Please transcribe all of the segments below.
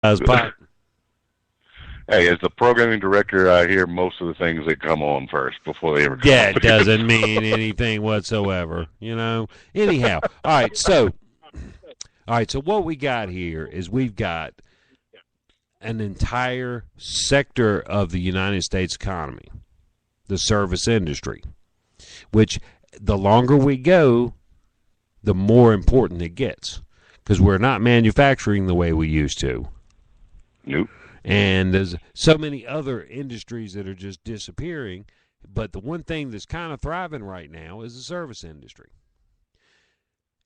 Pot. Hey, as the programming director, I hear most of the things that come on first before they ever come Yeah, on. it doesn't mean anything whatsoever, Anyhow, all right, so what we got here is we've got an entire sector of the United States economy, the service industry, which the longer we go, the more important it gets because we're not manufacturing the way we used to. Nope. And there's so many other industries that are just disappearing. But the one thing that's kind of thriving right now is the service industry.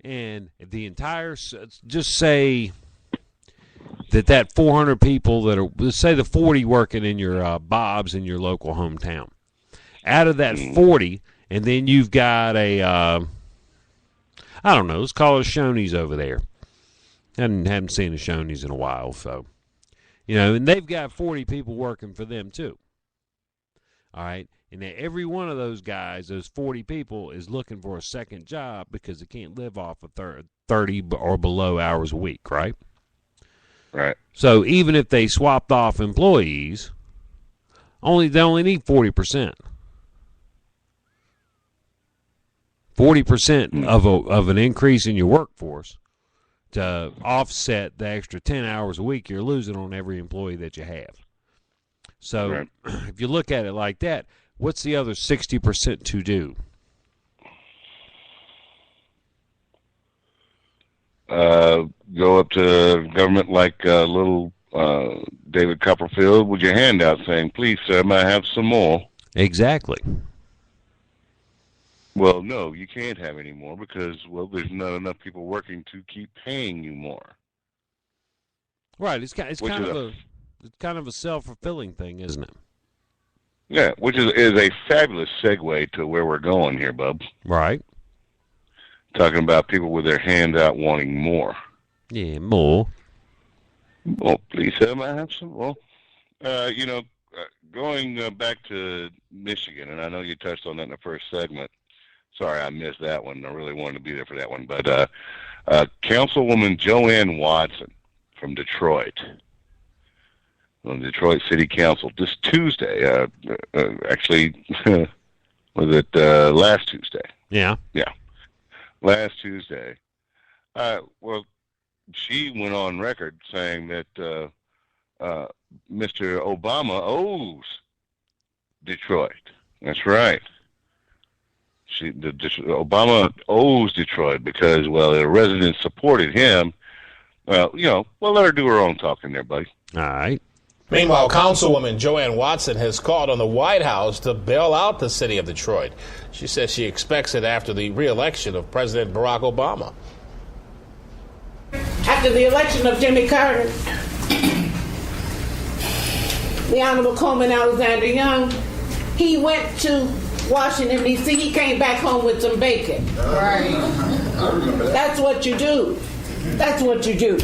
And the entire, just say that 400 people that are, let's say the 40 working in your Bob's in your local hometown. Out of that 40, and then you've got I don't know, let's call it a Shoney's over there. Haven't seen a Shoney's in a while, so. And they've got 40 people working for them, too. All right? And every one of those guys, those 40 people, is looking for a second job because they can't live off of 30 or below hours a week, right? Right. So even if they swapped off employees, they only need 40%. 40% of an increase in your workforce to offset the extra 10 hours a week you're losing on every employee that you have. So right. If you look at it like that, what's the other 60% to do? Go up to government like little David Copperfield with your hand out saying, please, sir, may I have some more? Exactly. Well, no, you can't have any more because, there's not enough people working to keep paying you more. Right. It's kind of a self-fulfilling thing, isn't it? Yeah, which is a fabulous segue to where we're going here, bub. Right. Talking about people with their hands out wanting more. Yeah, more. Well, please, sir, may I have some more? Going back to Michigan, and I know you touched on that in the first segment. Sorry, I missed that one. I really wanted to be there for that one. But Councilwoman Joanne Watson from Detroit, on the Detroit City Council, this Tuesday, actually, was it last Tuesday? Yeah. Yeah, last Tuesday. She went on record saying that Mr. Obama owes Detroit. That's right. Obama owes Detroit because, the residents supported him. Let her do her own talking there, buddy. All right. Meanwhile, Councilwoman Joanne Watson has called on the White House to bail out the city of Detroit. She says she expects it after the re-election of President Barack Obama. After the election of Jimmy Carter, the Honorable Coleman Alexander Young, he went to Washington, D.C., he came back home with some bacon. Right. I remember that. That's what you do. That's what you do.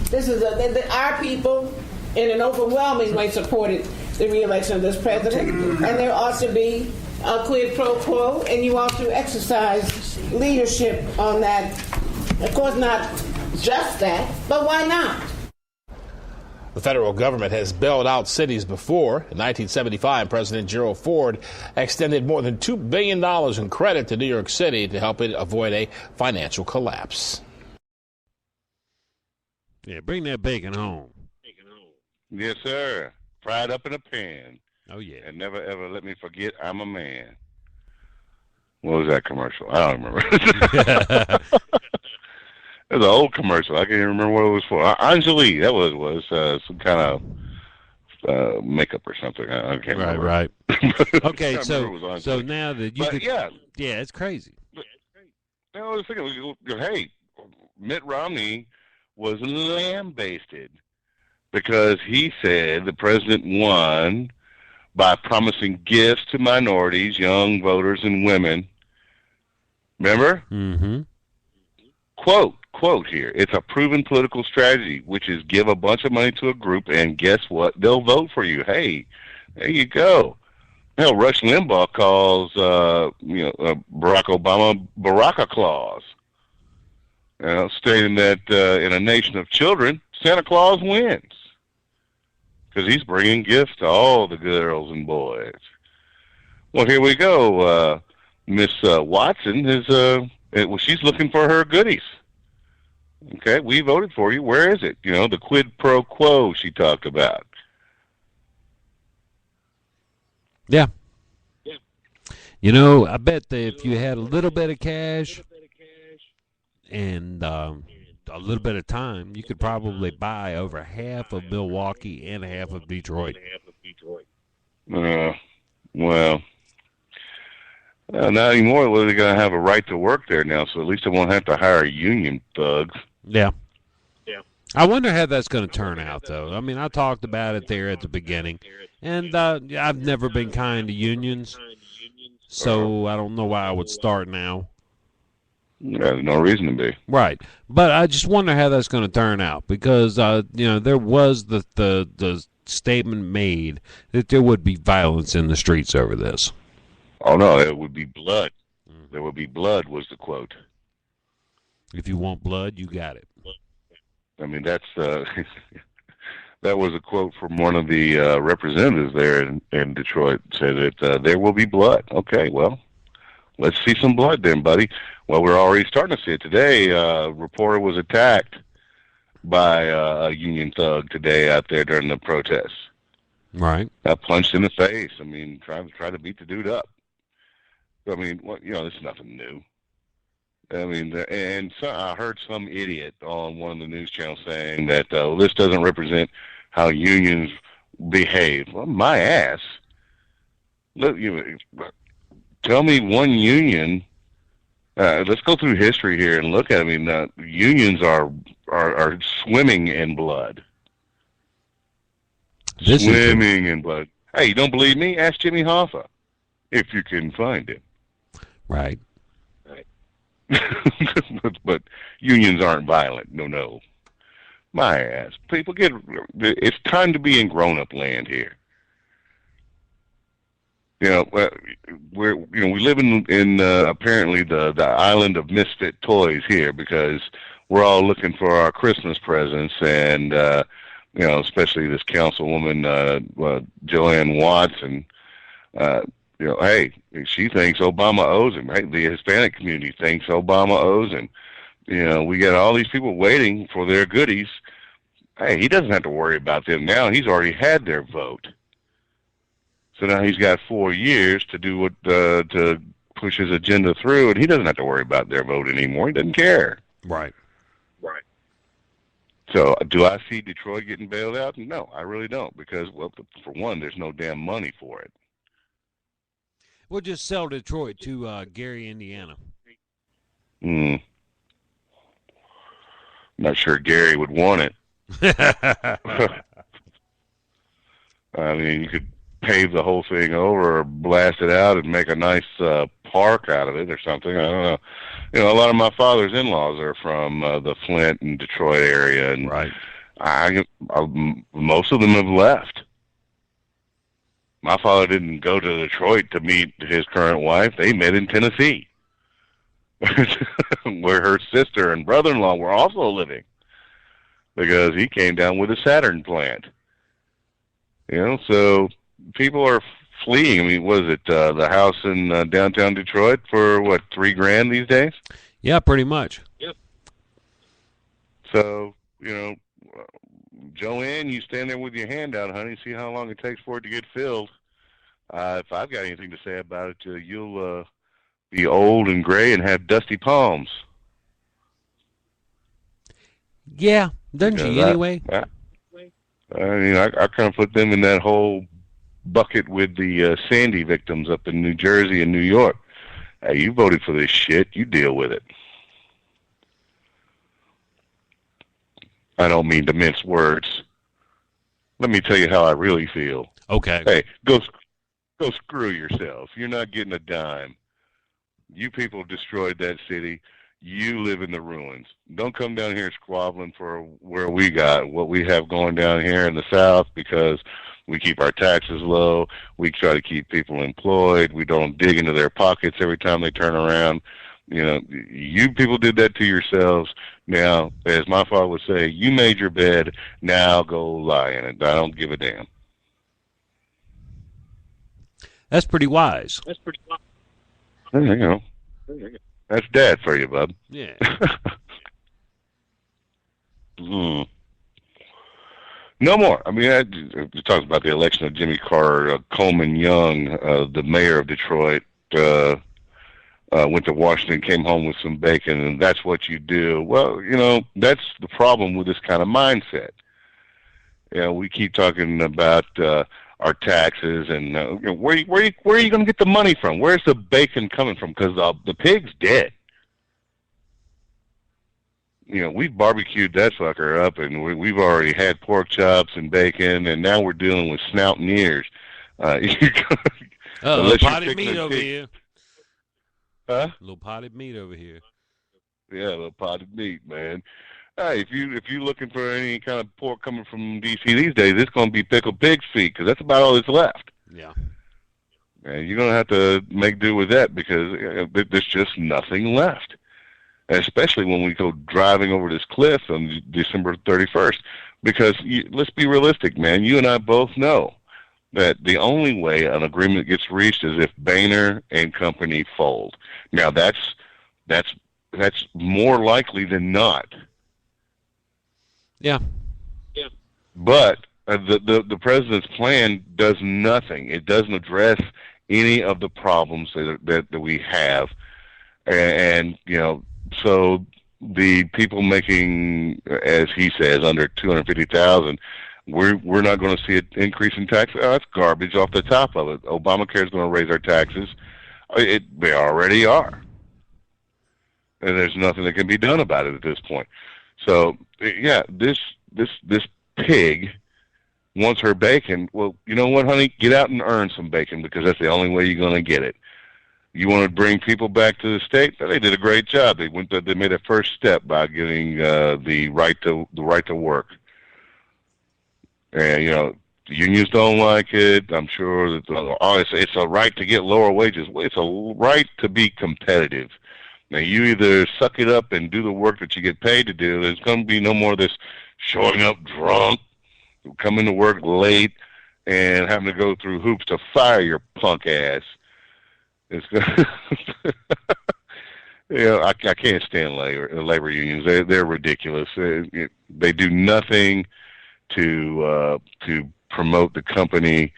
This is our people, in an overwhelming way, supported the re-election of this president, and there ought to be a quid pro quo, and you ought to exercise leadership on that. Of course, not just that, but why not? The federal government has bailed out cities before. In 1975, President Gerald Ford extended more than $2 billion in credit to New York City to help it avoid a financial collapse. Yeah, bring that bacon home. Yes, sir. Fried up in a pan. Oh, yeah. And never, ever let me forget I'm a man. What was that commercial? I don't remember. It was an old commercial. I can't even remember what it was for. Anjali, that was some kind of makeup or something. I can't remember. Right. Okay, so now that you yeah, it's crazy. I was thinking, hey, Mitt Romney was lambasted because he said the president won by promising gifts to minorities, young voters, and women. Remember? Mm-hmm. Quote here, it's a proven political strategy, which is give a bunch of money to a group, and guess what? They'll vote for you. Hey, there you go. Hell, Rush Limbaugh calls, Barack Obama Baraka Claus, stating that in a nation of children, Santa Claus wins because he's bringing gifts to all the girls and boys. Well, here we go. Miss Watson is well, she's looking for her goodies. Okay, we voted for you. Where is it? You know, the quid pro quo she talked about. Yeah. You know, I bet that if you had a little bit of cash and a little bit of time, you could probably buy over half of Milwaukee and half of Detroit. Well, not anymore. Well, they're going to have a right to work there now, so at least they won't have to hire union thugs. Yeah. I wonder how that's going to turn out, though. I mean, I talked about it there at the beginning, and I've never been kind to unions, so I don't know why I would start now. There's no reason to be. Right. But I just wonder how that's going to turn out because, you know, there was the statement made that there would be violence in the streets over this. Oh, no, there would be blood. There would be blood was the quote. If you want blood, you got it. I mean, that's that was a quote from one of the representatives there in Detroit. Said that there will be blood. Okay, well, let's see some blood then, buddy. Well, we're already starting to see it today. A reporter was attacked by a union thug today out there during the protests. Right. Got punched in the face. I mean, try to beat the dude up. I mean, you know, this is nothing new. I mean, and so I heard some idiot on one of the news channels saying that this doesn't represent how unions behave. Well, my ass. Look, tell me one union. Let's go through history here and look at it. I mean, unions are swimming in blood. Swimming in blood. Hey, you don't believe me? Ask Jimmy Hoffa, if you can find him. Right. But unions aren't violent. No. My ass. People it's time to be in grown-up land here. You know, we live in apparently the island of misfit toys here because we're all looking for our Christmas presents and you know, especially this councilwoman Joanne Watson. You know, hey, she thinks Obama owes him, right? The Hispanic community thinks Obama owes him. You know, we got all these people waiting for their goodies. Hey, he doesn't have to worry about them now. He's already had their vote. So now he's got 4 years to do what to push his agenda through, and he doesn't have to worry about their vote anymore. He doesn't care. Right. So do I see Detroit getting bailed out? No, I really don't because, well, for one, there's no damn money for it. We'll just sell Detroit to Gary, Indiana. Not sure Gary would want it. I mean, you could pave the whole thing over or blast it out and make a nice park out of it or something. I don't know. You know, a lot of my father's in-laws are from the Flint and Detroit area, and right. Most of them have left. My father didn't go to Detroit to meet his current wife. They met in Tennessee, where her sister and brother-in-law were also living, because he came down with a Saturn plant. You know, so people are fleeing. I mean, what is it, the house in downtown Detroit for, what, $3,000 these days? Yeah, pretty much. Yep. So, you know, Joanne, you stand there with your hand out, honey, see how long it takes for it to get filled. If I've got anything to say about it, you'll be old and gray and have dusty palms. Yeah, doesn't she anyway? I mean, I kind of put them in that whole bucket with the Sandy victims up in New Jersey and New York. Hey, you voted for this shit. You deal with it. I don't mean to mince words. Let me tell you how I really feel. Okay. Hey, go screw yourself. You're not getting a dime. You people destroyed that city. You live in the ruins. Don't come down here squabbling for what we have going down here in the South, because we keep our taxes low. We try to keep people employed. We don't dig into their pockets every time they turn around. You people did that to yourselves. Now, as my father would say, you made your bed, now go lie in it. I don't give a damn. That's pretty wise. There you go. That's dad for you, bub. Yeah. No more. I mean, you talked about the election of Jimmy Carter. Coleman Young, the mayor of Detroit, went to Washington, came home with some bacon, and that's what you do. Well, that's the problem with this kind of mindset. We keep talking about our taxes and where are you going to get the money from? Where's the bacon coming from? Because the pig's dead. We've barbecued that fucker up, and we've already had pork chops and bacon, and now we're dealing with snout and ears. Potted meat over here. Huh? A little potted meat over here. Yeah, a little potted meat, man. Hey, if you're looking for any kind of pork coming from D.C. these days, it's going to be pickled pig's feet because that's about all that's left. Yeah. And you're going to have to make do with that because there's just nothing left. Especially when we go driving over this cliff on December 31st. Because let's be realistic, man. You and I both know that the only way an agreement gets reached is if Boehner and company fold. Now, that's more likely than not. Yeah. But the president's plan does nothing. It doesn't address any of the problems that we have. And so the people making, as he says, under $250,000, we're not going to see an increase in taxes. Oh, that's garbage off the top of it. Obamacare is going to raise our taxes. They already are, and there's nothing that can be done about it at this point. So yeah, this pig wants her bacon. Well, you know what, honey? Get out and earn some bacon because that's the only way you're going to get it. You want to bring people back to the state? They did a great job. They made a first step by getting the right to work. And the unions don't like it. I'm sure that it's a right to get lower wages. It's a right to be competitive. Now you either suck it up and do the work that you get paid to do. There's going to be no more of this showing up drunk, coming to work late, and having to go through hoops to fire your punk ass. It's I can't stand labor unions. They're ridiculous. They do nothing to promote the company.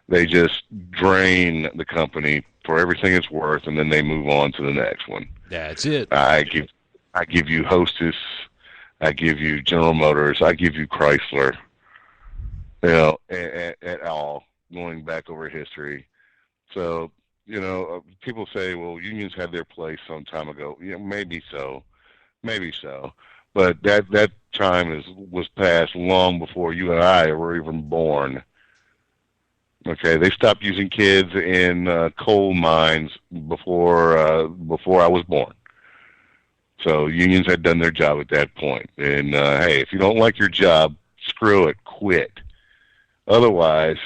They just drain the company for everything it's worth, and then they move on to the next one. That's it. I give you Hostess. I give you General Motors. I give you Chrysler. At all, going back over history. So. People say, well, unions had their place some time ago. Yeah, maybe so. But that time was passed long before you and I were even born. Okay, they stopped using kids in coal mines before I was born. So unions had done their job at that point. And hey, if you don't like your job, screw it, quit. Otherwise,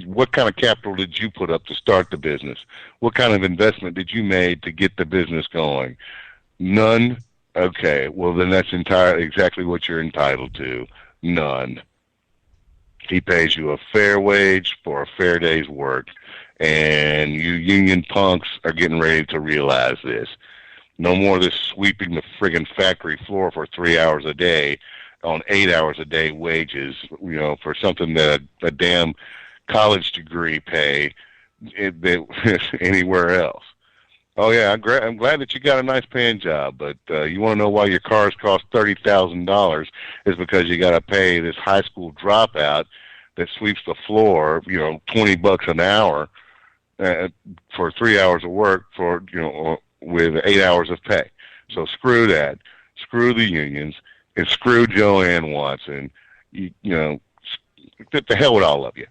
what kind of capital did you put up to start the business? What kind of investment did you make to get the business going? None? Okay, well then that's exactly what you're entitled to. None. He pays you a fair wage for a fair day's work, and you union punks are getting ready to realize this. No more of this sweeping the friggin' factory floor for 3 hours a day on 8 hours a day wages, for something that a damn college degree pay anywhere else. Oh yeah, I'm glad that you got a nice paying job, but you want to know why your cars cost $30,000 is because you got to pay this high school dropout that sweeps the floor, $20 an hour for 3 hours of work with 8 hours of pay. So screw that, screw the unions, and screw Joanne Watson. Get the hell with all of you.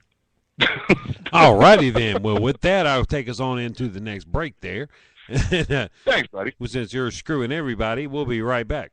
All righty then. Well, with that, I'll take us on into the next break there. Thanks, buddy. Well, since you're screwing everybody, we'll be right back.